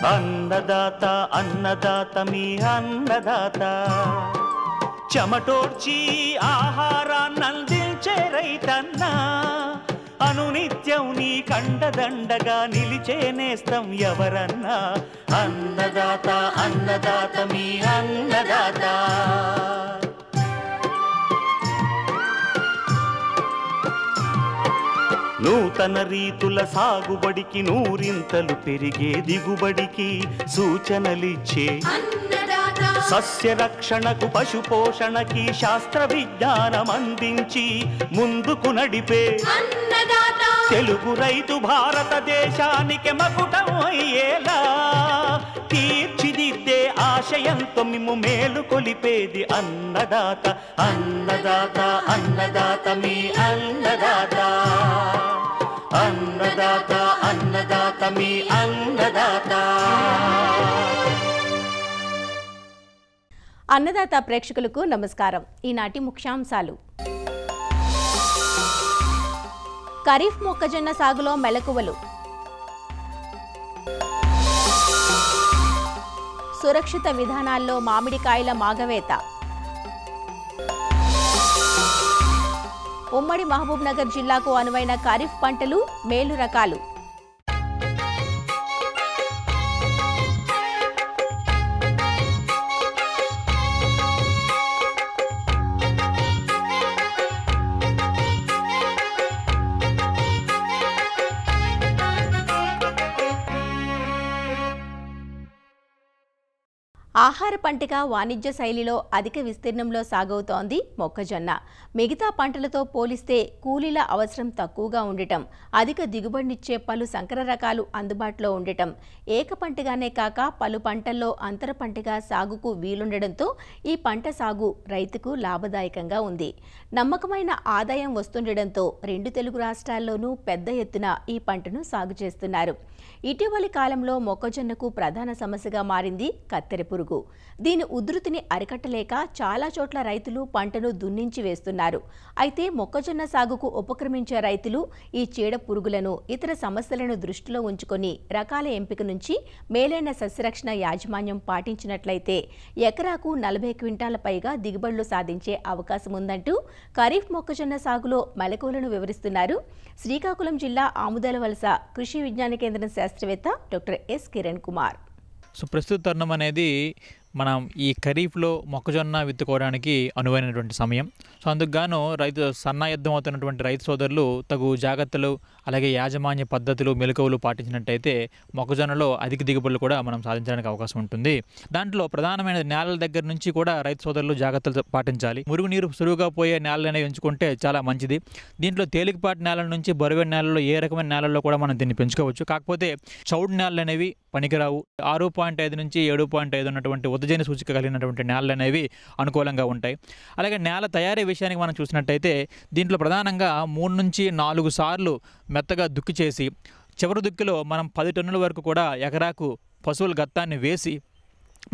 అన్నదాత అన్నదాత మీ అన్నదాత చెమటోడ్చి ఆహారాన్నందించే రైతన్నా అనునిత్యం నీ కండదండగా నిలిచే నేస్తం ఎవరన్నా అన్నదాత అన్నదాత మీ అన్నదాత నూతన రీతుల సాగుబడికి నూరింతలు పెరిగే దిగుబడికి సూచనలిచ్చే సస్య రక్షణకు పశు పోషణకి శాస్త్ర విజ్ఞానం అందించి ముందుకు నడిపే తెలుగు రైతు భారతదేశానికి మకుటం అయ్యేలా తీర్చిదిద్దే ఆశయంతో మిమ్ము మేలు కొలిపేది అన్నదాత అన్నదాత అన్నదాత మీ అన్నదాత అన్నదాత అన్నదాత మీ అన్నదాత. అన్నదాత ప్రేక్షకులకు నమస్కారం. ఈనాటి ముఖ్యాంశాలు: ఖరీఫ్ మొక్కజొన్న సాగులో మెలకువలు, సురక్షిత విధానాల్లో మామిడికాయల మాగవేత, ఉమ్మడి మహబూబ్ నగర్ జిల్లాకు అనువైన ఖరీఫ్ పంటలు మేలు రకాలు, ఆహార పంటగా వాణిజ్య శైలిలో అధిక విస్తీర్ణంలో సాగవుతోంది మొక్కజొన్న. మిగతా పంటలతో పోలిస్తే కూలీల అవసరం తక్కువగా ఉండటం, అధిక దిగుబడినిచ్చే పలు సంకర రకాలు అందుబాటులో ఉండటం, ఏక పంటగానే కాక పలు పంటల్లో అంతర పంటగా సాగుకు వీలుండడంతో ఈ పంట సాగు రైతుకు లాభదాయకంగా ఉంది. నమ్మకమైన ఆదాయం వస్తుండటంతో రెండు తెలుగు రాష్ట్రాల్లోనూ పెద్ద ఎత్తున ఈ పంటను సాగు చేస్తున్నారు. ఇటీవలి కాలంలో మొక్కజొన్నకు ప్రధాన సమస్యగా మారింది కత్తెర పురుగు. దీని ఉధృతిని అరికట్టలేక చాలా చోట్ల రైతులు పంటను దున్నించి వేస్తున్నారు. అయితే మొక్కజొన్న సాగుకు ఉపక్రమించే రైతులు ఈ చీడ పురుగులను, ఇతర సమస్యలను దృష్టిలో ఉంచుకొని రకాల ఎంపిక నుంచి మేలైన సస్యరక్షణ యాజమాన్యం పాటించినట్లయితే ఎకరాకు 40 క్వింటాల పైగా దిగుబడులు సాధించే అవకాశం ఉందంటూ ఖరీఫ్ మొక్కజొన్న సాగులో మెలకువలను వివరిస్తున్నారు శ్రీకాకుళం జిల్లా ఆముదాలవలస కృషి విజ్ఞాన కేంద్రం శాస్త్రవేత్త doctor yes Kiran Kumar. So ప్రస్తుత తరుణం అనేది మనం ఈ ఖరీఫ్లో మొక్కజొన్న విత్తుకోవడానికి అనువైనటువంటి సమయం. సో అందుకు గాను సన్నాయుద్ధం అవుతున్నటువంటి రైతు సోదరులు తగు జాగ్రత్తలు, అలాగే యాజమాన్య పద్ధతులు, మెలకువలు పాటించినట్టయితే మొక్కజొన్నలో అధిక దిగుబడులు కూడా మనం సాధించడానికి అవకాశం ఉంటుంది. దాంట్లో ప్రధానమైన నేలల దగ్గర నుంచి కూడా రైతు సోదరులు జాగ్రత్తలు పాటించాలి. మురుగునీరు సులువుగా పోయే నేలలు అనేవి ఎంచుకుంటే చాలా మంచిది. దీంట్లో తేలికపాటి నేలల నుంచి బరువైన నేలల్లో ఏ రకమైన నేలల్లో కూడా మనం దీన్ని పెంచుకోవచ్చు. కాకపోతే చౌడు నేలలు అనేవి పనికిరావు. 6.5 నుంచి 7.5 ఉన్నటువంటి ఉదజన సూచిక కలిగినటువంటి నేలలు అనేవి అనుకూలంగా ఉంటాయి. అలాగే నేల తయారీ విషయానికి మనం చూసినట్టయితే దీంట్లో ప్రధానంగా 3 నుంచి 4 సార్లు మెత్తగా దుక్కి చేసి, చివరి దుక్కిలో మనం 10 టన్నుల వరకు కూడా ఎకరాకు పశువుల గత్తాన్ని వేసి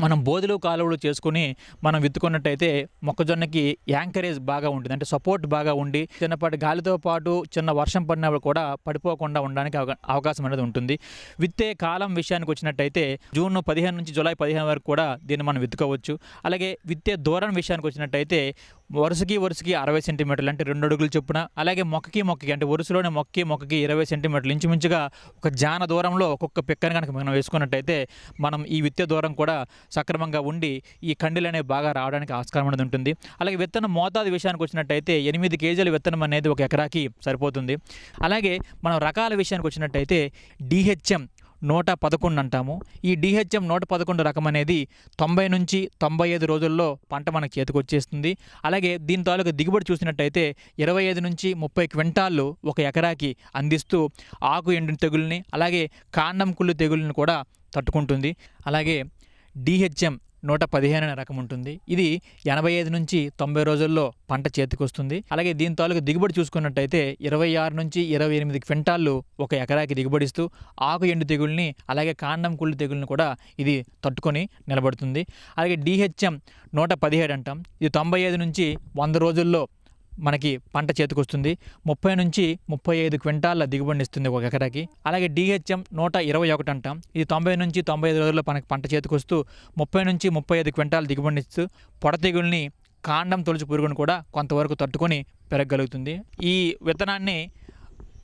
మనం బోధులు కాలువలు చేసుకుని మనం విత్తుకున్నట్టయితే మొక్కజొన్నకి యాంకరేజ్ బాగా ఉంటుంది. అంటే సపోర్ట్ బాగా ఉండి చిన్నపాటి గాలితో పాటు చిన్న వర్షం పడినప్పుడు కూడా పడిపోకుండా ఉండడానికి అవకాశం అనేది ఉంటుంది. విత్తే కాలం విషయానికి వచ్చినట్టయితే జూన్ 15 నుంచి జూలై 15 వరకు కూడా దీన్ని మనం విత్తుకోవచ్చు. అలాగే విత్తే దూరం విషయానికి వచ్చినట్టయితే వరుసకి 60 సెంటీమీటర్లు, అంటే 2 అడుగులు చొప్పున. అలాగే మొక్కకి అంటే వరుసలోనే మొక్కకి 20 సెంటీమీటర్లు, ఇంచుమించుగా ఒక జాన దూరంలో ఒక్కొక్క పిక్కని కనుక మనం వేసుకున్నట్టయితే మనం ఈ విత్తే దూరం కూడా సక్రమంగా ఉండి ఈ కండీలు అనేవి బాగా రావడానికి ఆస్కారం అనేది ఉంటుంది. అలాగే విత్తనం మోతాదు విషయానికి వచ్చినట్టయితే 8 కేజీల విత్తనం అనేది ఒక ఎకరాకి సరిపోతుంది. అలాగే మనం రకాల విషయానికి వచ్చినట్టయితే DHM 111 అంటాము. ఈ DHM 111 రకం అనేది 90 నుంచి 95 రోజుల్లో పంట మనకు చేతికి వచ్చేస్తుంది. అలాగే దీని తాలూకు దిగుబడి చూసినట్టయితే 25 నుంచి 30 క్వింటాళ్ళు ఒక ఎకరాకి అందిస్తూ ఆకు ఎండు తెగుల్ని, అలాగే కాండం కుళ్ళు తెగుల్ని కూడా తట్టుకుంటుంది. అలాగే DHM 115 అనే రకం ఉంటుంది. ఇది 85 నుంచి 90 రోజుల్లో పంట చేతికి వస్తుంది. అలాగే దీని తాలూకు దిగుబడి చూసుకున్నట్టయితే 26 నుంచి 28 క్వింటాళ్ళు ఒక ఎకరాకి దిగుబడిస్తూ ఆకు ఎండు తెగుల్ని, అలాగే కాండం కుళ్ళు తెగుల్ని కూడా ఇది తట్టుకొని నిలబడుతుంది. అలాగే DHM 117 అంటాం. ఇది 95 నుంచి 100 రోజుల్లో మనకి పంట చేతికొస్తుంది. 30 నుంచి 35 క్వింటాల దిగుబడిని ఇస్తుంది ఒక ఎకరాకి. అలాగే DHM 121 అంటాం. ఇది 90 నుంచి 95 రోజుల్లో మనకి పంట చేతికొస్తూ 30 నుంచి 35 క్వింటాల దిగుబడిని ఇస్తూ పొడ తెగుల్ని, కాండం తొలుచు పురుగును కూడా కొంతవరకు తట్టుకొని పెరగగలుగుతుంది. ఈ విత్తనాన్ని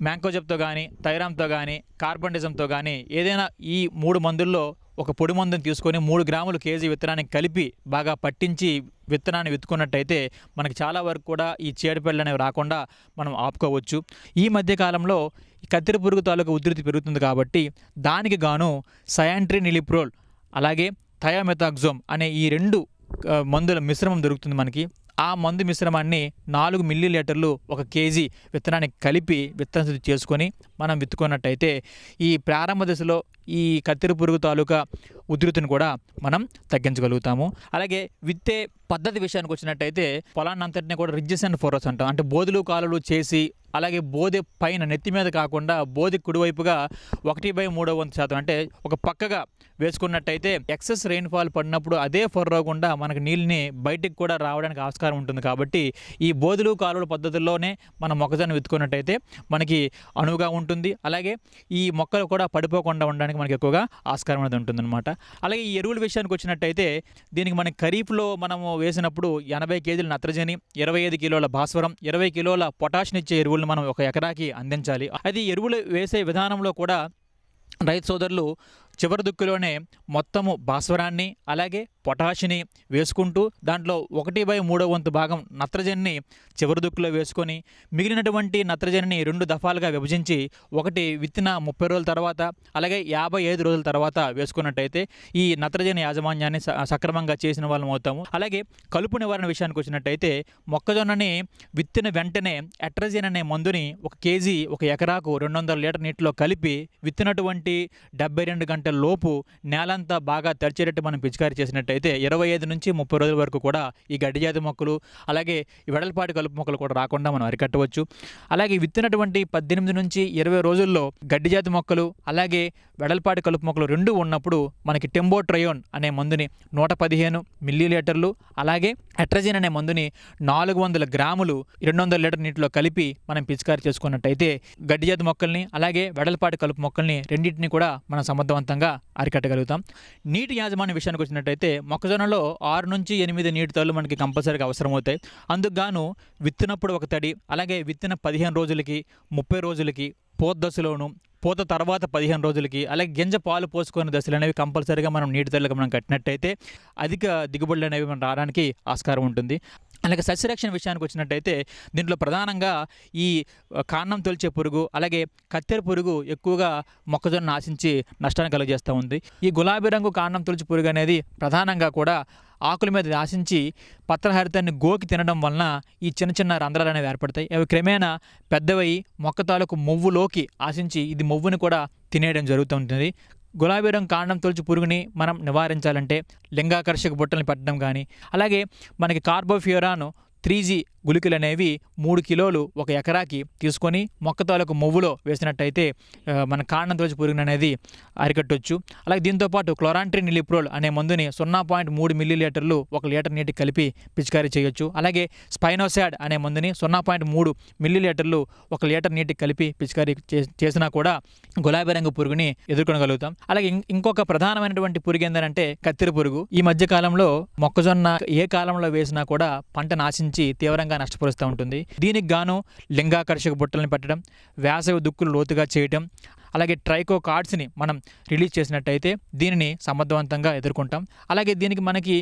మ్యాంకోజెబ్తో కానీ, థైరామ్తో కానీ, కార్బండిజంతో కానీ ఏదైనా ఈ 3 మందుల్లో ఒక పొడి మందుని తీసుకొని 3 గ్రాములు కేజీ విత్తనానికి కలిపి బాగా పట్టించి విత్తనాన్ని విత్తుకున్నట్టయితే మనకి చాలా వరకు కూడా ఈ చీడపీడలు అనేవి రాకుండా మనం ఆపుకోవచ్చు. ఈ మధ్యకాలంలో కత్తెర పురుగు తాలూకు ఉధృతి పెరుగుతుంది కాబట్టి దానికి గాను సయాంట్రినిలిప్రోల్ అలాగే థయామెథాక్సోమ్ అనే ఈ 2 మందుల మిశ్రమం దొరుకుతుంది మనకి. ఆ మందు మిశ్రమాన్ని 4 మిల్లీలీటర్లు 1 కేజీ విత్తనానికి కలిపి విత్తన శుద్ధి చేసుకొని మనం విత్తుకున్నట్టయితే ఈ ప్రారంభ దశలో ఈ కత్తెర పురుగు తాలూకా ఉధృతిని కూడా మనం తగ్గించగలుగుతాము. అలాగే విత్తే పద్ధతి విషయానికి వచ్చినట్టయితే పొలాన్ని అంతటినీ కూడా రిడ్జెస్ అండ్ ఫోరస్ అంటాం. అంటే బోధులు కాలువలు చేసి అలాగే బోధె పైన నెత్తి మీద కాకుండా బోధి కుడివైపుగా 1/3 అంటే ఒక పక్కగా వేసుకున్నట్టయితే ఎక్సెస్ రెయిన్ఫాల్ పడినప్పుడు అదే ఫర్రోకుండా మనకు నీళ్ళని బయటికి కూడా రావడానికి ఆస్కారం ఉంటుంది. కాబట్టి ఈ బోధులు కాలువల పద్ధతుల్లోనే మనం మొక్కజొన్న విత్తుకున్నట్టయితే మనకి అనువుగా ఉంటుంది. అలాగే ఈ మొక్కలు కూడా పడిపోకుండా ఉండడానికి మనకి ఎక్కువగా ఆస్కారం అనేది ఉంటుందన్నమాట. అలాగే ఈ ఎరువుల విషయానికి వచ్చినట్టయితే దీనికి మనకి ఖరీఫ్లో మనము వేసినప్పుడు 80 కేజీల నత్రజని, 25 కిలోల భాస్వరం, 20 కిలోల పొటాషినిచ్చే ఎరువులను మనం ఒక ఎకరాకి అందించాలి. అది ఎరువులు వేసే విధానంలో కూడా రైతు సోదరులు చివరి దుక్కులోనే మొత్తము భాస్వరాన్ని అలాగే పొటాషిని వేసుకుంటూ దాంట్లో 1/3 భాగం నత్రజనిని చివరి దుక్కులో వేసుకొని మిగిలినటువంటి నత్రజనిని 2 దఫాలుగా విభజించి ఒకటి విత్తిన 30 రోజుల తర్వాత అలాగే 55 రోజుల తర్వాత వేసుకున్నట్టయితే ఈ నత్రజని యాజమాన్యాన్ని సక్రమంగా చేసిన వాళ్ళం అవుతాము. అలాగే కలుపు నివారణ విషయానికి వచ్చినట్టయితే మొక్కజొన్నని విత్తిన వెంటనే అట్రజిన్ అనే మందుని 1 కేజీ 1 ఎకరాకు 200 లీటర్ నీటిలో కలిపి విత్తినటువంటి 72 గంటల లోపు నేలంతా బాగా తడిచేటట్టు మనం పిచికారీ చేసినట్టయితే 25 నుంచి 30 రోజుల వరకు కూడా ఈ గడ్డి జాతి మొక్కలు అలాగే ఈ వెడల్పాటి కలుపు మొక్కలు కూడా రాకుండా మనం అరికట్టవచ్చు. అలాగే విత్తినటువంటి 18 నుంచి 20 రోజుల్లో గడ్డి జాతి మొక్కలు అలాగే వెడల్పాటి కలుపు మొక్కలు 2 ఉన్నప్పుడు మనకి టెంబోట్రయోన్ అనే మందుని 115 మిల్లీలీటర్లు అలాగే అట్రజిన్ అనే మందుని 400 గ్రాములు 200 లీటర్ నీటిలో కలిపి మనం పిచికారీ చేసుకున్నట్టయితే గడ్డి జాతి మొక్కల్ని అలాగే వెడల్పాటి కలుపు మొక్కల్ని రెండింటిని కూడా మనం సమర్థవంతంగా అరికట్టగలుగుతాం. నీటి యాజమాన్య విషయానికి వచ్చినట్టయితే మొక్కజొన్నలో 6 నుంచి 8 నీటి తడులు మనకి కంపల్సరీగా అవసరం అవుతాయి. అందుకు గాను విత్తినప్పుడు 1 తడి అలాగే విత్తిన 15 రోజులకి 30 రోజులకి పూత దశలోను పూత తర్వాత 15 రోజులకి అలాగే గింజ పాలు పోసుకునే దశలు అనేవి కంపల్సరీగా మనం నీటి తడులకు మనం కట్టినట్టయితే అధిక దిగుబడులు అనేవి మనం రావడానికి ఆస్కారం ఉంటుంది. అలాగే సస్యరక్షణ విషయానికి వచ్చినట్టయితే దీంట్లో ప్రధానంగా ఈ కాండం తొలిచే పురుగు అలాగే కత్తెర పురుగు ఎక్కువగా మొక్కజొన్న ఆశించి నష్టాన్ని కలుగజేస్తూ ఉంది. ఈ గులాబీ రంగు కాండం తొలిచే పురుగు అనేది ప్రధానంగా కూడా ఆకుల మీద ఆశించి పత్రహరితాన్ని గోకి తినడం వలన ఈ చిన్న చిన్న రంధ్రాలు అనేవి ఏర్పడతాయి. అవి క్రమేణా పెద్దవై మొక్క తాలూకు మొవ్వులోకి ఆశించి ఇది మొవ్వుని కూడా తినేయడం జరుగుతూ ఉంటుంది. గులాబీ రంగు కాండం తొలిచి పురుగుని మనం నివారించాలంటే లింగాకర్షక బుట్టలను పెట్టడం కానీ అలాగే మనకి కార్బోఫ్యూరాన్ 3G గుళికలు అనేవి 3 కిలోలు 1 ఎకరాకి తీసుకొని మొక్క తాలూకు మొవ్వులో వేసినట్టయితే మన కాండం తొలిచి పురుగుని అనేది అరికట్టవచ్చు. అలాగే దీంతోపాటు క్లోరాంట్రినిలిప్రోల్ అనే మందుని 0.3 మిల్లీలీటర్లు 1 లీటర్ నీటికి కలిపి పిచికారీ చేయొచ్చు. అలాగే స్పైనోసాడ్ అనే మందుని 0.3 మిల్లీలీటర్లు 1 లీటర్ నీటికి కలిపి పిచికారీ చేసినా కూడా గులాబీ రంగు పురుగుని ఎదుర్కొనగలుగుతాం. అలాగే ఇంకొక ప్రధానమైనటువంటి పురుగు ఏంటంటే కత్తెర పురుగు. ఈ మధ్య కాలంలో మొక్కజొన్న ఏ కాలంలో వేసినా కూడా పంట నాశించి తీవ్రంగా నష్టపరుస్తూ ఉంటుంది. దీనికి గాను లింగాకర్షక బుట్టలను పెట్టడం, వేసవి దుక్కులు లోతుగా చేయడం అలాగే ట్రైకో కార్డ్స్ని మనం రిలీజ్ చేసినట్టయితే దీనిని సమర్థవంతంగా ఎదుర్కొంటాం. అలాగే దీనికి మనకి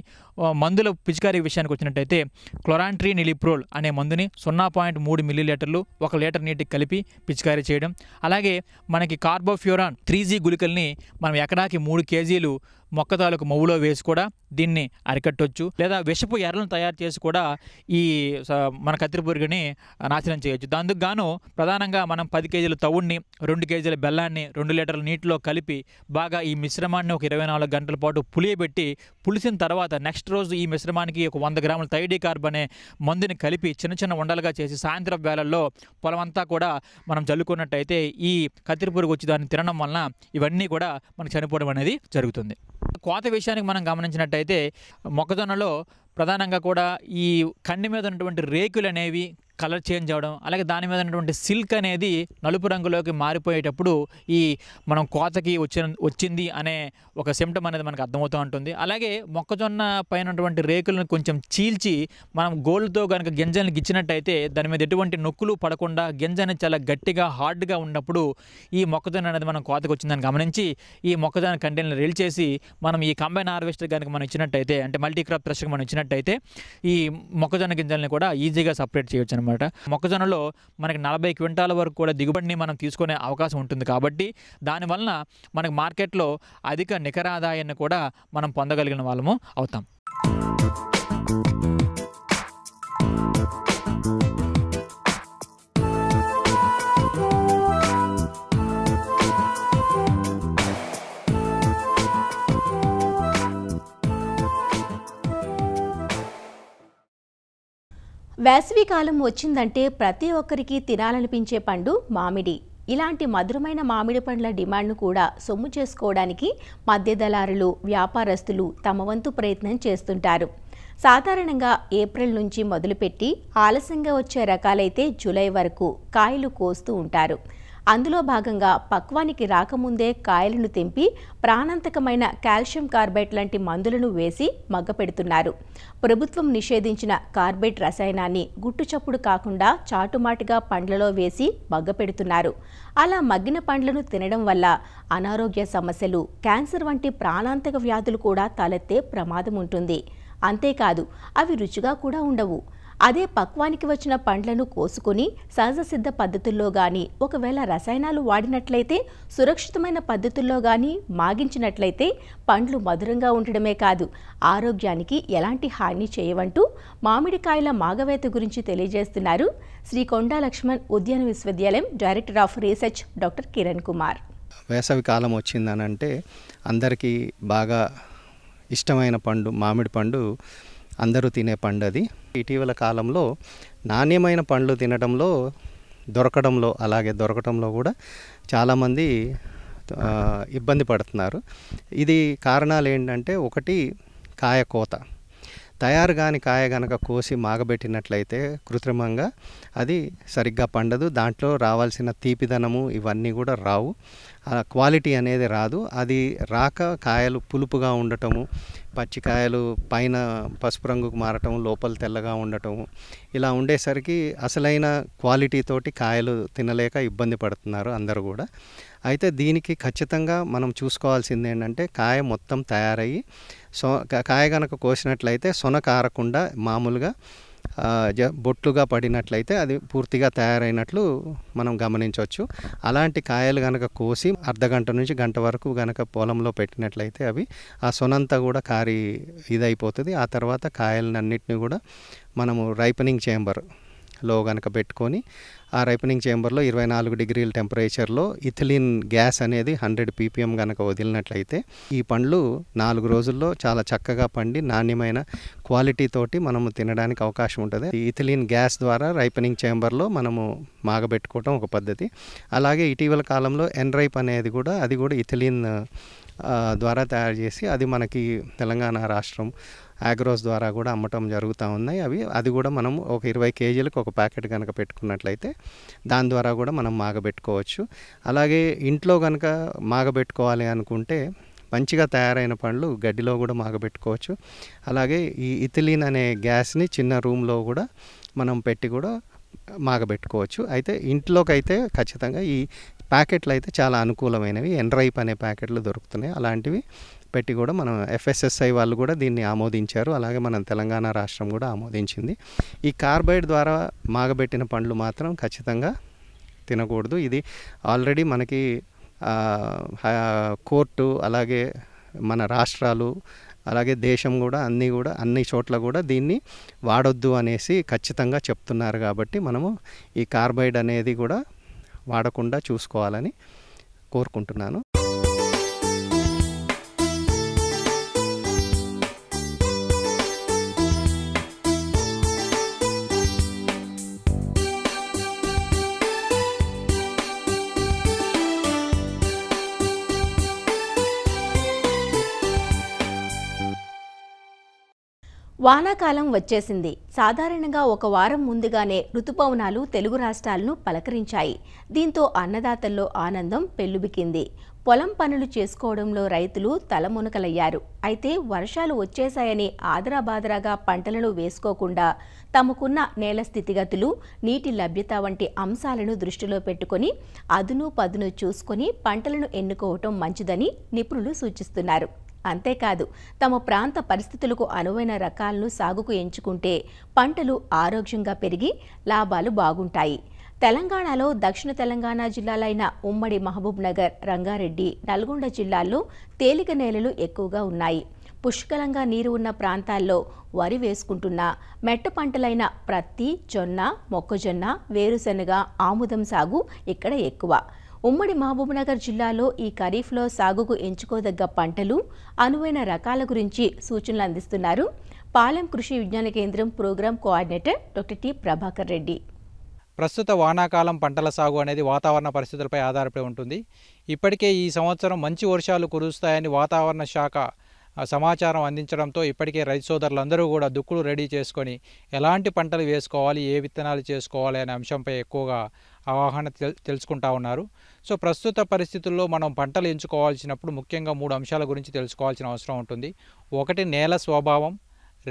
మందుల పిచికారీ విషయానికి వచ్చినట్టయితే క్లోరాంట్రినిలిప్రోల్ అనే మందుని 0.3 మిల్లీలీటర్లు 1 లీటర్ నీటికి కలిపి పిచికారీ చేయడం. అలాగే మనకి కార్బోఫ్యూరాన్ 3G గుళికల్ని మనం ఎకరాకి 3 కేజీలు మొక్క తాలూకు మొవ్వులో వేసి కూడా దీన్ని అరికట్టవచ్చు. లేదా విషపు ఎర్రలను తయారు చేసి కూడా ఈ మన కత్తెర పురుగుని నాశనం చేయొచ్చు. దానికి గాను ప్రధానంగా మనం 10 కేజీల తవుడిని 2 కేజీల బెల్లాన్ని 2 లీటర్ల నీటిలో కలిపి బాగా ఈ మిశ్రమాన్ని ఒక 24 గంటల పాటు పులియబెట్టి పులిసిన తర్వాత నెక్స్ట్ రోజు ఈ మిశ్రమానికి ఒక 100 గ్రాముల థైడికార్బ్ అనే మందుని కలిపి చిన్న చిన్న ఉండలుగా చేసి సాయంత్రం వేళల్లో పొలం అంతా కూడా మనం జల్లుకున్నట్టయితే ఈ కత్తెర పురుగు వచ్చి దాన్ని తినడం వలన ఇవన్నీ కూడా మనకు చనిపోవడం అనేది జరుగుతుంది. కోత విషయానికి మనం గమనించినట్టయితే మొక్కజొన్నలో ప్రధానంగా కూడా ఈ కండి మీద ఉన్నటువంటి రేకులు అనేవి కలర్ చేంజ్ అవ్వడం, అలాగే దాని మీద ఉన్నటువంటి సిల్క్ అనేది నలుపు రంగులోకి మారిపోయేటప్పుడు ఈ మనం కోతకి వచ్చింది అనే ఒక సిమ్టమ్ అనేది మనకు అర్థమవుతూ ఉంటుంది. అలాగే మొక్కజొన్న పైన ఉన్నటువంటి రేకులను కొంచెం చీల్చి మనం గోల్డ్తో కనుక గింజల్ని గిచ్చినట్టయితే దాని మీద ఎటువంటి నొక్కులు పడకుండా గింజ అనేది చాలా గట్టిగా హార్డ్గా ఉన్నప్పుడు ఈ మొక్కజొన్న అనేది మనం కోతకు వచ్చిందని గమనించి ఈ మొక్కజొన్న కంటైనర్ని రీల్ చేసి మనం ఈ కంబైన్ హార్వెస్టర్ కనుక మనం ఇచ్చినట్టయితే, అంటే మల్టీ క్రాప్ థ్రెషర్కి మనం ఇచ్చినట్టయితే ఈ మొక్కజొన్న గింజల్ని కూడా ఈజీగా సపరేట్ చేయొచ్చు అనమాట. మొక్కజొన్నలో మనకి 40 క్వింటాల వరకు కూడా దిగుబడిని మనం తీసుకునే అవకాశం ఉంటుంది. కాబట్టి దానివలన మనకి మార్కెట్లో అధిక నికర ఆదాయాన్ని కూడా మనం పొందగలిగిన వాళ్ళము అవుతాం. వేసవికాలం వచ్చిందంటే ప్రతి ఒక్కరికి తినాలనిపించే పండు మామిడి. ఇలాంటి మధురమైన మామిడి పండ్ల డిమాండ్ను కూడా సొమ్ము చేసుకోవడానికి మధ్య దళారులు, వ్యాపారస్తులు తమ వంతు ప్రయత్నం చేస్తుంటారు. సాధారణంగా ఏప్రిల్ నుంచి మొదలుపెట్టి ఆలస్యంగా వచ్చే రకాలైతే జూలై వరకు కాయలు కోస్తూ ఉంటారు. అందులో భాగంగా పక్వానికి రాకముందే కాయలను తెంపి ప్రాణాంతకమైన కాల్షియం కార్బైడ్ లాంటి మందులను వేసి మగ్గపెడుతున్నారు. ప్రభుత్వం నిషేధించిన కార్బైడ్ రసాయనాన్ని గుట్టుచప్పుడు కాకుండా చాటుమాటుగా పండ్లలో వేసి మగ్గపెడుతున్నారు. అలా మగ్గిన పండ్లను తినడం వల్ల అనారోగ్య సమస్యలు, క్యాన్సర్ వంటి ప్రాణాంతక వ్యాధులు కూడా తలెత్తే ప్రమాదం ఉంటుంది. అంతేకాదు అవి రుచిగా కూడా ఉండవు. అదే పక్వానికి వచ్చిన పండ్లను కోసుకొని సహజ సిద్ధ పద్ధతుల్లో గాని, ఒకవేళ రసాయనాలు వాడినట్లయితే సురక్షితమైన పద్ధతుల్లో గాని మాగించినట్లయితే పండ్లు మధురంగా ఉండడమే కాదు ఆరోగ్యానికి ఎలాంటి హాని చేయవంటూ మామిడికాయల మాగవేత గురించి తెలియజేస్తున్నారు శ్రీ కొండా లక్ష్మణ్ ఉద్యాన విశ్వవిద్యాలయం director of research doctor Kiran Kumar. వేసవి కాలం వచ్చిందనంటే అందరికీ బాగా ఇష్టమైన పండు మామిడి పండు, అందరూ తినే పండు అది. ఇటీవల కాలంలో నాణ్యమైన పండ్లు తినడంలో దొరకటంలో కూడా చాలామంది ఇబ్బంది పడుతున్నారు. ఇది కారణాలు ఏంటంటే, ఒకటి కాయ కోత. తయారు కాని కాయ గనక కోసి మాగబెట్టినట్లయితే కృత్రిమంగా అది సరిగ్గా పండదు. దాంట్లో రావాల్సిన తీపిదనము ఇవన్నీ కూడా రావు, క్వాలిటీ అనేది రాదు. అది రాక కాయలు పులుపుగా ఉండటము, పచ్చికాయలు పైన పసుపు రంగుకు మారటం, లోపల తెల్లగా ఉండటము, ఇలా ఉండేసరికి అసలైన క్వాలిటీ తోటి కాయలు తినలేక ఇబ్బంది పడుతున్నారు అందరూ కూడా. అయితే దీనికి ఖచ్చితంగా మనం చూసుకోవాల్సింది ఏంటంటే, కాయ మొత్తం తయారయ్యి కాయ కనుక కోసినట్లయితే సొన కారకుండా మామూలుగా బొట్లుగా పడినట్లయితే అది పూర్తిగా తయారైనట్లు మనం గమనించవచ్చు. అలాంటి కాయలు కనుక కోసి అర్ధగంట నుంచి గంట వరకు కనుక పొలంలో పెట్టినట్లయితే అవి ఆ సొనంతా కూడా కారి ఇదైపోతుంది. ఆ తర్వాత కాయలన్నింటినీ కూడా మనము రైపనింగ్ చేంబర్లో కనుక పెట్టుకొని, ఆ రైపనింగ్ చేంబర్లో 24 డిగ్రీల టెంపరేచర్లో ఇథిలిన్ గ్యాస్ అనేది 100 ppm కనుక వదిలినట్లయితే ఈ పండ్లు 4 రోజుల్లో చాలా చక్కగా పండి నాణ్యమైన క్వాలిటీ తోటి మనము తినడానికి అవకాశం ఉంటుంది. ఈ ఇథిలిన్ గ్యాస్ ద్వారా రైపనింగ్ చేంబర్లో మనము మాగబెట్టుకోవటం ఒక పద్ధతి. అలాగే ఇటీవల కాలంలో ఎన్రైప్ అనేది కూడా, అది కూడా ఇథిలిన్ ద్వారా తయారు చేసి అది మనకి తెలంగాణ రాష్ట్రం ఆగ్రోస్ ద్వారా కూడా అమ్మటం జరుగుతూ ఉన్నాయి. అది కూడా మనం ఒక 20 kgలకు ఒక ప్యాకెట్ కనుక పెట్టుకున్నట్లయితే దాని ద్వారా కూడా మనం మాగబెట్టుకోవచ్చు. అలాగే ఇంట్లో కనుక మాగబెట్టుకోవాలి అనుకుంటే మంచిగా తయారైన పండ్లు గడ్డిలో కూడా మాగబెట్టుకోవచ్చు. అలాగే ఈ ఇథిలిన్ అనే గ్యాస్ని చిన్న రూమ్లో కూడా మనం పెట్టి కూడా మాగబెట్టుకోవచ్చు. అయితే ఇంట్లోకి అయితే ఖచ్చితంగా ఈ ప్యాకెట్లు అయితే చాలా అనుకూలమైనవి. ఎన్రైప్ అనే ప్యాకెట్లు దొరుకుతున్నాయి. అలాంటివి పెట్టి కూడా మనం FSSI వాళ్ళు కూడా దీన్ని ఆమోదించారు. అలాగే మన తెలంగాణ రాష్ట్రం కూడా ఆమోదించింది. ఈ కార్బైడ్ ద్వారా మాగబెట్టిన పండ్లు మాత్రం ఖచ్చితంగా తినకూడదు. ఇది ఆల్రెడీ మనకి కోర్టు, అలాగే మన రాష్ట్రాలు, అలాగే దేశం కూడా అన్ని చోట్ల కూడా దీన్ని వాడొద్దు అనేసి ఖచ్చితంగా చెప్తున్నారు. కాబట్టి మనము ఈ కార్బైడ్ అనేది కూడా వాడకుండా చూసుకోవాలని కోరుకుంటున్నాను. వానాకాలం వచ్చేసింది. సాధారణంగా ఒక వారం ముందుగానే రుతుపవనాలు తెలుగు రాష్ట్రాలను పలకరించాయి. దీంతో అన్నదాతల్లో ఆనందం పెల్లుబికింది. పొలం పనులు చేసుకోవడంలో రైతులు తలమునకలయ్యారు. అయితే వర్షాలు వచ్చేశాయని ఆదరాబాదరాగా పంటలను వేసుకోకుండా తమకున్న నేల స్థితిగతులు, నీటి లభ్యత వంటి అంశాలను దృష్టిలో పెట్టుకొని అదును పదును చూసుకొని పంటలను ఎన్నుకోవటం మంచిదని నిపుణులు సూచిస్తున్నారు. అంతేకాదు, తమ ప్రాంత పరిస్థితులకు అనువైన రకాలను సాగుకు ఎంచుకుంటే పంటలు ఆరోగ్యంగా పెరిగి లాభాలు బాగుంటాయి. తెలంగాణలో దక్షిణ తెలంగాణ జిల్లాలైన ఉమ్మడి మహబూబ్ నగర్, రంగారెడ్డి, నల్గొండ జిల్లాల్లో తేలిక నేలలు ఎక్కువగా ఉన్నాయి. పుష్కలంగా నీరు ఉన్న ప్రాంతాల్లో వరి వేసుకుంటున్న మెట్ట పంటలైన ప్రత్తి, జొన్న, మొక్కజొన్న, వేరుశెనగ, ఆముదం సాగు ఇక్కడ ఎక్కువ. ఉమ్మడి మహబూబ్నగర్ జిల్లాలో ఈ ఖరీఫ్లో సాగుకు ఎంచుకోదగ్గ పంటలు, అనువైన రకాల గురించి సూచనలు అందిస్తున్నారు Palem Krishi Vigyan Kendra programme coordinator doctor T Prabhakar Reddy. ప్రస్తుత వానాకాలం పంటల సాగు అనేది వాతావరణ పరిస్థితులపై ఆధారపడి ఉంటుంది. ఇప్పటికే ఈ సంవత్సరం మంచి వర్షాలు కురుస్తాయని వాతావరణ శాఖ సమాచారం అందించడంతో ఇప్పటికే రైతు సోదరులందరూ కూడా దుక్కులు రెడీ చేసుకొని ఎలాంటి పంటలు వేసుకోవాలి, ఏ విత్తనాలు చేసుకోవాలి అనే అంశంపై ఎక్కువగా అవగాహన తెలుసుకుంటా ఉన్నారు. సో ప్రస్తుత పరిస్థితుల్లో మనం పంటలు ఎంచుకోవాల్సినప్పుడు ముఖ్యంగా 3 అంశాల గురించి తెలుసుకోవాల్సిన అవసరం ఉంటుంది. ఒకటి నేల స్వభావం,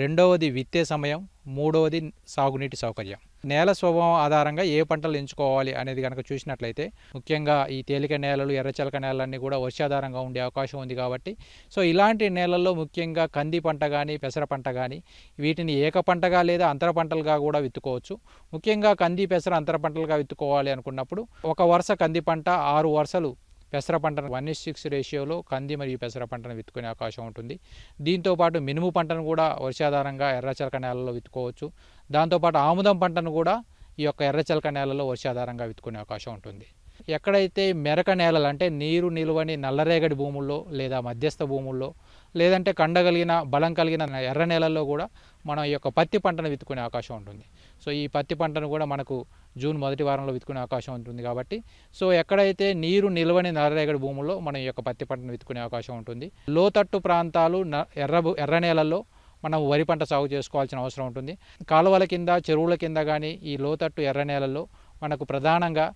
రెండవది విత్తే సమయం, మూడవది సాగునీటి సౌకర్యం. నేల స్వభావం ఆధారంగా ఏ పంటలు ఎంచుకోవాలి అనేది కనుక చూసినట్లయితే ముఖ్యంగా ఈ తేలిక నేలలు, ఎర్రచలక నేలలన్నీ కూడా వర్షాధారంగా ఉండే అవకాశం ఉంది కాబట్టి సో ఇలాంటి నేలల్లో ముఖ్యంగా కంది పంట కానీ, పెసర పంట కానీ వీటిని ఏక పంటగా లేదా అంతర పంటలుగా కూడా విత్తుకోవచ్చు. ముఖ్యంగా కంది, పెసర అంతర పంటలుగా విత్తుకోవాలి అనుకున్నప్పుడు ఒక వరుస కంది పంట, 6 వరుసలు పెసర పంటను 1:6 రేషియోలో కంది మరియు పెసర పంటను విత్తుకునే అవకాశం ఉంటుంది. దీంతోపాటు మినుము పంటను కూడా వర్షాధారంగా ఎర్రచలక నేలలో విత్తుకోవచ్చు. దాంతోపాటు ఆముదం పంటను కూడా ఈ యొక్క ఎర్రచలక నేలలో వర్షాధారంగా విత్తుకునే అవకాశం ఉంటుంది. ఎక్కడైతే మెరక నేలలు అంటే నీరు నిలువని నల్లరేగడి భూముల్లో లేదా మధ్యస్థ భూముల్లో లేదంటే కండగలిగిన బలం కలిగిన ఎర్ర నేలల్లో కూడా మనం ఈ యొక్క పత్తి పంటను విత్తుకునే అవకాశం ఉంటుంది. సో ఈ పత్తి పంటను కూడా మనకు జూన్ మొదటి వారంలో విత్తుకునే అవకాశం ఉంటుంది కాబట్టి సో ఎక్కడైతే నీరు నిలవని నల్లరేగడి భూముల్లో మనం ఈ యొక్క పత్తి పంటను విత్తుకునే అవకాశం ఉంటుంది. లోతట్టు ప్రాంతాలు ఎర్ర నేలల్లో మనం వరి పంట సాగు చేసుకోవాల్సిన అవసరం ఉంటుంది. కాలువల కింద, చెరువుల కింద కానీ ఈ లోతట్టు ఎర్ర నేలల్లో మనకు ప్రధానంగా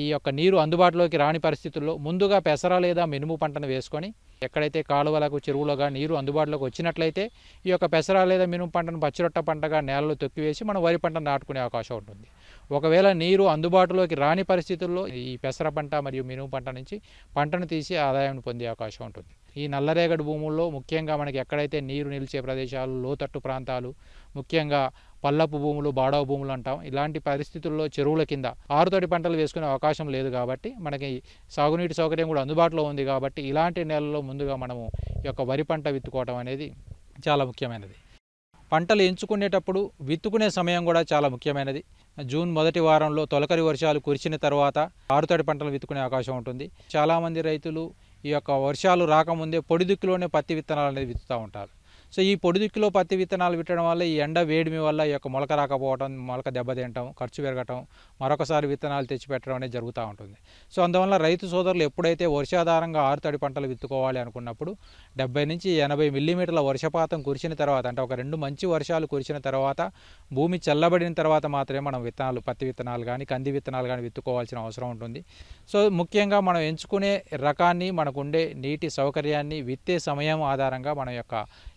ఈ యొక్క నీరు అందుబాటులోకి రాని పరిస్థితుల్లో ముందుగా పెసర లేదా మినుము పంటను వేసుకొని ఎక్కడైతే కాలువలకు, చెరువులుగా నీరు అందుబాటులోకి వచ్చినట్లయితే ఈ యొక్క పెసర లేదా మినుము పంటను పచ్చిరొట్ట పంటగా నేలలో తొక్కివేసి మనం వరి పంటను నాటుకునే అవకాశం ఉంటుంది. ఒకవేళ నీరు అందుబాటులోకి రాని పరిస్థితుల్లో ఈ పెసర పంట మరియు మినుము పంట నుంచి పంటను తీసి ఆదాయాన్ని పొందే అవకాశం ఉంటుంది. ఈ నల్లరేగడి భూముల్లో ముఖ్యంగా మనకి ఎక్కడైతే నీరు నిలిచే ప్రదేశాలు, లోతట్టు ప్రాంతాలు, ముఖ్యంగా పల్లపు భూములు, బాడవ భూములు అంటాం, ఇలాంటి పరిస్థితుల్లో చెరువుల కింద ఆరుతడి పంటలు వేసుకునే అవకాశం లేదు కాబట్టి మనకి సాగునీటి సౌకర్యం కూడా అందుబాటులో ఉంది కాబట్టి ఇలాంటి నేలల్లో ముందుగా మనము ఈ యొక్క వరి పంట విత్తుకోవడం అనేది చాలా ముఖ్యమైనది. పంటలు ఎంచుకునేటప్పుడు విత్తుకునే సమయం కూడా చాలా ముఖ్యమైనది. జూన్ మొదటి వారంలో తొలకరి వర్షాలు కురిసిన తర్వాత ఆరుతడి పంటలు విత్తుకునే అవకాశం ఉంటుంది. చాలామంది రైతులు ఈ యొక్క వర్షాలు రాకముందే పొడి దిక్కులోనే పత్తి విత్తనాలు అనేది విత్తుతూ ఉంటారు. సో ఈ పొడి దిక్కులో పత్తి విత్తనాలు విత్తడం వల్ల ఈ ఎండ వేడిమి వల్ల ఈ యొక్క మొలక రాకపోవడం, మొలక దెబ్బతింటం, ఖర్చు పెరగటం, మరొకసారి విత్తనాలు తెచ్చిపెట్టడం అనేది జరుగుతూ ఉంటుంది. సో అందువల్ల రైతు సోదరులు ఎప్పుడైతే వర్షాధారంగా ఆరుతడి పంటలు విత్తుకోవాలి అనుకున్నప్పుడు 70 నుంచి 80 మిల్లీమీటర్ల వర్షపాతం కురిసిన తర్వాత, అంటే ఒక 2 మంచి వర్షాలు కురిసిన తర్వాత, భూమి చల్లబడిన తర్వాత మాత్రమే మనం విత్తనాలు, పత్తి విత్తనాలు కానీ, కంది విత్తనాలు కానీ విత్తుకోవాల్సిన అవసరం ఉంటుంది. సో ముఖ్యంగా మనం ఎంచుకునే రకాన్ని, మనకు ఉండే నీటి సౌకర్యాన్ని, విత్తే సమయం ఆధారంగా మన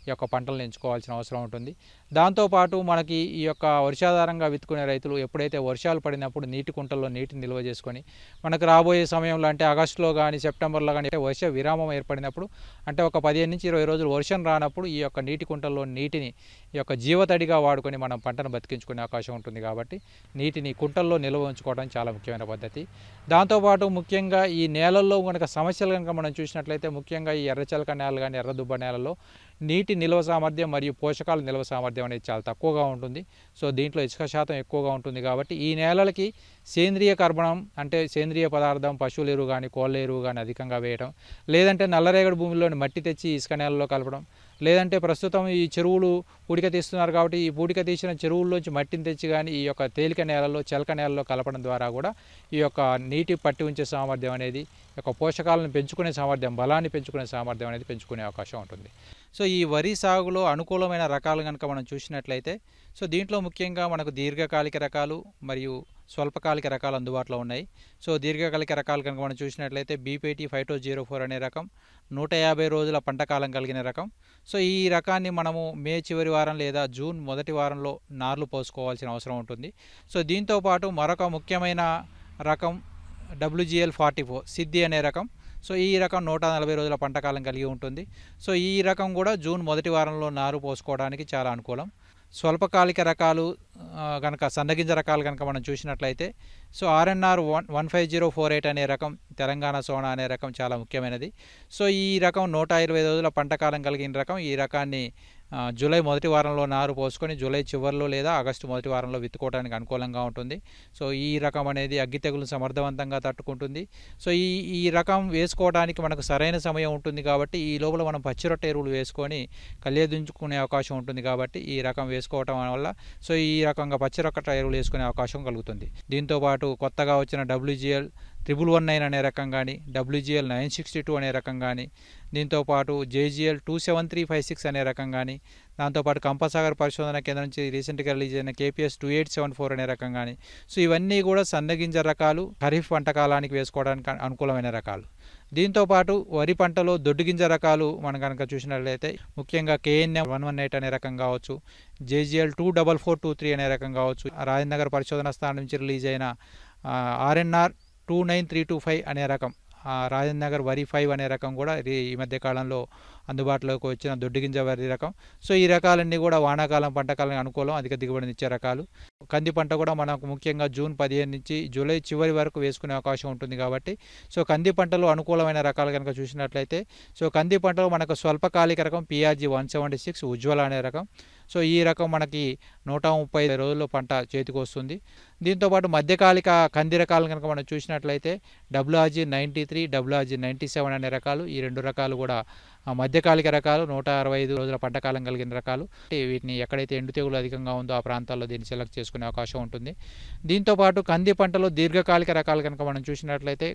ఈ యొక్క పంటలను ఎంచుకోవాల్సిన అవసరం ఉంటుంది. దాంతోపాటు మనకి ఈ యొక్క వర్షాధారంగా విత్తుకునే రైతులు ఎప్పుడైతే వర్షాలు పడినప్పుడు నీటి కుంటల్లో నీటిని నిల్వ చేసుకొని మనకు రాబోయే సమయంలో అంటే ఆగస్టులో కానీ, సెప్టెంబర్లో కానీ వర్ష విరామం ఏర్పడినప్పుడు, అంటే ఒక 15 నుంచి 20 రోజులు వర్షం రానప్పుడు ఈ యొక్క నీటి కుంటల్లో నీటిని ఈ యొక్క జీవతడిగా వాడుకొని మనం పంటను బతికించుకునే అవకాశం ఉంటుంది. కాబట్టి నీటిని కుంటల్లో నిల్వ ఉంచుకోవడం చాలా ముఖ్యమైన పద్ధతి. దాంతోపాటు ముఖ్యంగా ఈ నేలల్లో కనుక సమస్యలు కనుక మనం చూసినట్లయితే ముఖ్యంగా ఈ ఎర్రచలక నేలలు కానీ, ఎర్రదుబ్బ నేలలో నీటి నిల్వ సామర్థ్యం మరియు పోషకాల నిల్వ సామర్థ్యం అనేది చాలా తక్కువగా ఉంటుంది. సో దీంట్లో ఇసుక శాతం ఎక్కువగా ఉంటుంది కాబట్టి ఈ నేలలకి సేంద్రియ కర్బనం అంటే సేంద్రియ పదార్థం, పశువుల ఎరువు కానీ, కోళ్ళ ఎరువు కానీ అధికంగా వేయడం, లేదంటే నల్లరేగడి భూమిలోని మట్టి తెచ్చి ఇసుక నేలలో కలపడం, లేదంటే ప్రస్తుతం ఈ చెరువులు పూడిక తీస్తున్నారు కాబట్టి ఈ పూడిక తీసిన చెరువుల్లోంచి మట్టిని తెచ్చి కానీ ఈ యొక్క తేలిక నేలలో, చెలక నేలలో కలపడం ద్వారా కూడా ఈ యొక్క నీటి పట్టి ఉంచే సామర్థ్యం అనేది, ఈ యొక్క పోషకాలను పెంచుకునే సామర్థ్యం, బలాన్ని పెంచుకునే సామర్థ్యం అనేది పెంచుకునే అవకాశం ఉంటుంది. సో ఈ వరి సాగులో అనుకూలమైన రకాలు కనుక మనం చూసినట్లయితే సో దీంట్లో ముఖ్యంగా మనకు దీర్ఘకాలిక రకాలు మరియు స్వల్పకాలిక రకాలు అందుబాటులో ఉన్నాయి. సో దీర్ఘకాలిక రకాలు కనుక మనం చూసినట్లయితే బీపీటీ 5204 అనే రకం 150 రోజుల పంట కాలం కలిగిన రకం. సో ఈ రకాన్ని మనము మే చివరి వారం లేదా జూన్ మొదటి వారంలో నార్లు పోసుకోవాల్సిన అవసరం ఉంటుంది. సో దీంతోపాటు మరొక ముఖ్యమైన రకం WGL 44 సిద్ధి అనే రకం. సో ఈ రకం 140 రోజుల పంట కాలం కలిగి ఉంటుంది. సో ఈ రకం కూడా జూన్ మొదటి వారంలో నారు పోసుకోవడానికి చాలా అనుకూలం. స్వల్పకాలిక రకాలు కనుక సన్నగింజ రకాలు కనుక మనం చూసినట్లయితే సో RNR 15048 అనే రకం తెలంగాణ సోనా అనే రకం చాలా ముఖ్యమైనది. సో ఈ రకం 120 రోజుల పంట కాలం కలిగిన రకం. ఈ రకాన్ని జూలై మొదటి వారంలో నారు పోసుకొని జూలై చివరిలో లేదా ఆగస్టు మొదటి వారంలో విత్తుకోవడానికి అనుకూలంగా ఉంటుంది. సో ఈ రకం అనేది అగ్గి తెగులను సమర్థవంతంగా తట్టుకుంటుంది. సో ఈ రకం వేసుకోవడానికి మనకు సరైన సమయం ఉంటుంది కాబట్టి ఈ లోపల మనం పచ్చిరొట్ట ఎరువులు వేసుకొని కలియదించుకునే అవకాశం ఉంటుంది కాబట్టి ఈ రకం వేసుకోవటం వల్ల సో ఈ రకంగా పచ్చిరొట్ట ఎరువులు వేసుకునే అవకాశం కలుగుతుంది. దీంతోపాటు కొత్తగా వచ్చిన WGL 1119 అనే రకం కానీ WGL 962 అనే రకం కానీ దీంతోపాటు JGL 27356 అనే రకం కానీ దాంతోపాటు కంపసాగర్ పరిశోధన కేంద్రం నుంచి రీసెంట్గా రిలీజ్ అయిన KPS 2874 అనే రకం కానీ సో ఇవన్నీ కూడా సన్నగింజ రకాలు ఖరీఫ్ పంట కాలానికి వేసుకోవడానికి అనుకూలమైన రకాలు. దీంతోపాటు వరి పంటలో దొడ్డుగింజ రకాలు మనం కనుక చూసినట్లయితే ముఖ్యంగా KNM 118 అనే రకం కావచ్చు, JGL 24423 అనే రకం కావచ్చు, రాజనగర్ పరిశోధన స్థానం నుంచి రిలీజ్ అయిన RNR 29325 అనే రకం, రాజనగర్ వరి 5 అనే రకం కూడా ఈ మధ్య కాలంలో అందుబాటులోకి వచ్చిన దొడ్డుగింజ వరి రకం. సో ఈ రకాలన్నీ కూడా వానాకాలం పంట కాలానికి అనుకూలం, అధిక దిగుబడిని ఇచ్చే రకాలు. కంది పంట కూడా మనకు ముఖ్యంగా జూన్ 15 నుంచి జూలై చివరి వరకు వేసుకునే అవకాశం ఉంటుంది కాబట్టి సో కంది పంటలో అనుకూలమైన రకాలు కనుక చూసినట్లయితే సో కంది పంటలో మనకు స్వల్పకాలిక రకం PRG 176 ఉజ్వల అనే రకం. సో ఈ రకం మనకి 130 రోజుల్లో పంట చేతికి వస్తుంది. దీంతోపాటు మధ్యకాలిక కంది రకాలు కనుక మనం చూసినట్లయితే WRG 93, WRG 97 అనే రకాలు. ఈ రెండు రకాలు కూడా మధ్యకాలిక రకాలు, 165 రోజుల పంట కాలం కలిగిన రకాలు. వీటిని ఎక్కడైతే ఎండు తెగులు అధికంగా ఉందో ఆ ప్రాంతాల్లో దీన్ని సెలెక్ట్ చేసుకునే అవకాశం ఉంటుంది. దీంతోపాటు కంది పంటలో దీర్ఘకాలిక రకాలు కనుక మనం చూసినట్లయితే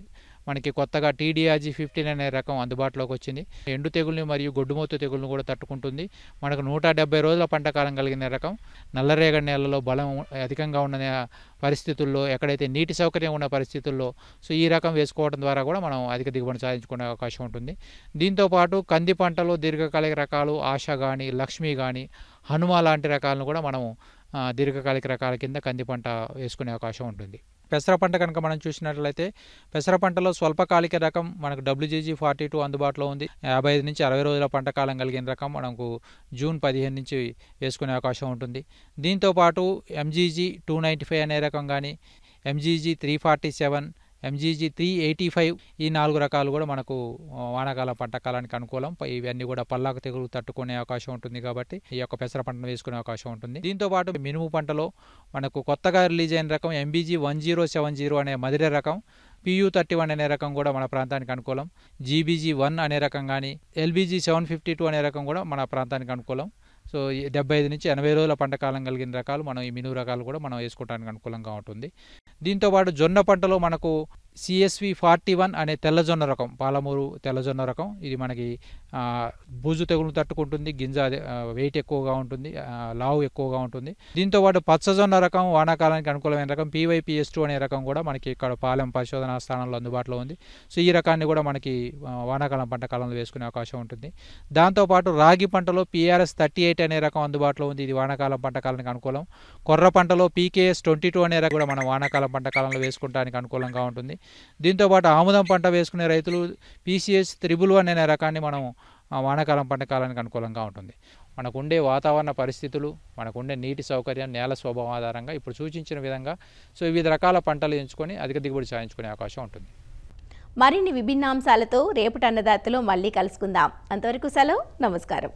మనకి కొత్తగా TDRG 15 అనే రకం అందుబాటులోకి వచ్చింది. ఎండు తెగుల్ని మరియు గొడ్డుమూత తెగులను కూడా తట్టుకుంటుంది. మనకు 170 రోజుల పంట కాలం కలిగిన రకం. నల్లరేగడి నేలలో బలం అధికంగా ఉన్న పరిస్థితుల్లో, ఎక్కడైతే నీటి సౌకర్యం ఉన్న పరిస్థితుల్లో సో ఈ రకం వేసుకోవడం ద్వారా కూడా మనం అధిక దిగుబడి సాధించుకునే అవకాశం ఉంటుంది. దీంతోపాటు కంది పంటలో దీర్ఘకాలిక రకాలు ఆశ కానీ, లక్ష్మి కానీ, హనుమ లాంటి రకాలను కూడా మనం దీర్ఘకాలిక రకాల కింద కంది పంట వేసుకునే అవకాశం ఉంటుంది. పెసర పంట కనుక మనం చూసినట్లయితే పెసర పంటలో స్వల్పకాలిక రకం మనకు WGG 42 అందుబాటులో ఉంది. 55 నుంచి 60 రోజుల పంట కాలం కలిగిన రకం మనకు జూన్ 15 నుంచి వేసుకునే అవకాశం ఉంటుంది. దీంతోపాటు MGG 295 అనే రకం కానీ, MGG 347, MGG 385 ఈ 4 రకాలు కూడా మనకు వానాకాల పంట కాలానికి అనుకూలం. ఇవన్నీ కూడా పల్లాకు తెగులు తట్టుకునే అవకాశం ఉంటుంది కాబట్టి ఈ యొక్క పెసర పంటను వేసుకునే అవకాశం ఉంటుంది. దీంతోపాటు మినుము పంటలో మనకు కొత్తగా రిలీజ్ అయిన రకం MBG 1070 అనే మదిర రకం, PU 31 అనే రకం కూడా మన ప్రాంతానికి అనుకూలం. GBG 1 అనే రకం కానీ, LBG 752 అనే రకం కూడా మన ప్రాంతానికి అనుకూలం. సో 75 నుంచి 80 రోజుల పంట కాలం కలిగిన రకాలు మనం ఈ మినుము రకాలు కూడా మనం వేసుకోవడానికి అనుకూలంగా ఉంటుంది. దీంతోపాటు జొన్న పంటలో మనకు CSV 41 అనే తెల్లజొన్న రకం, పాలమూరు తెల్లజొన్న రకం. ఇది మనకి బూజు తెగులు తట్టుకుంటుంది, గింజ వెయిట్ ఎక్కువగా ఉంటుంది, లావు ఎక్కువగా ఉంటుంది. దీంతోపాటు పచ్చజొన్న రకం వానాకాలానికి అనుకూలమైన రకం PYPS2 అనే రకం కూడా మనకి ఇక్కడ పాలెం పరిశోధనా స్థానంలో అందుబాటులో ఉంది. సో ఈ రకాన్ని కూడా మనకి వానాకాలం పంట కాలంలో వేసుకునే అవకాశం ఉంటుంది. దాంతోపాటు రాగి పంటలో PRS 38 అనే రకం అందుబాటులో ఉంది. ఇది వానాకాలం పంట కాలానికి అనుకూలం. కొర్ర పంటలో PKS 22 అనే రకం కూడా మన వానాకాలం పంట కాలంలో వేసుకోవడానికి అనుకూలంగా ఉంటుంది. దీంతోపాటు ఆముదం పంట వేసుకునే రైతులు PCS 111 అనే రకాన్ని మనం వానాకాలం పంట కాలానికి అనుకూలంగా ఉంటుంది. మనకుండే వాతావరణ పరిస్థితులు, మనకుండే నీటి సౌకర్యం, నేల స్వభావం ఆధారంగా ఇప్పుడు సూచించిన విధంగా సో వివిధ రకాల పంటలు ఎంచుకొని అధిక దిగుబడి సాధించుకునే అవకాశం ఉంటుంది. మరిన్ని విభిన్న అంశాలతో రేపటి అన్నదాతలో మళ్ళీ కలుసుకుందాం. అంతవరకు సెలవు, నమస్కారం.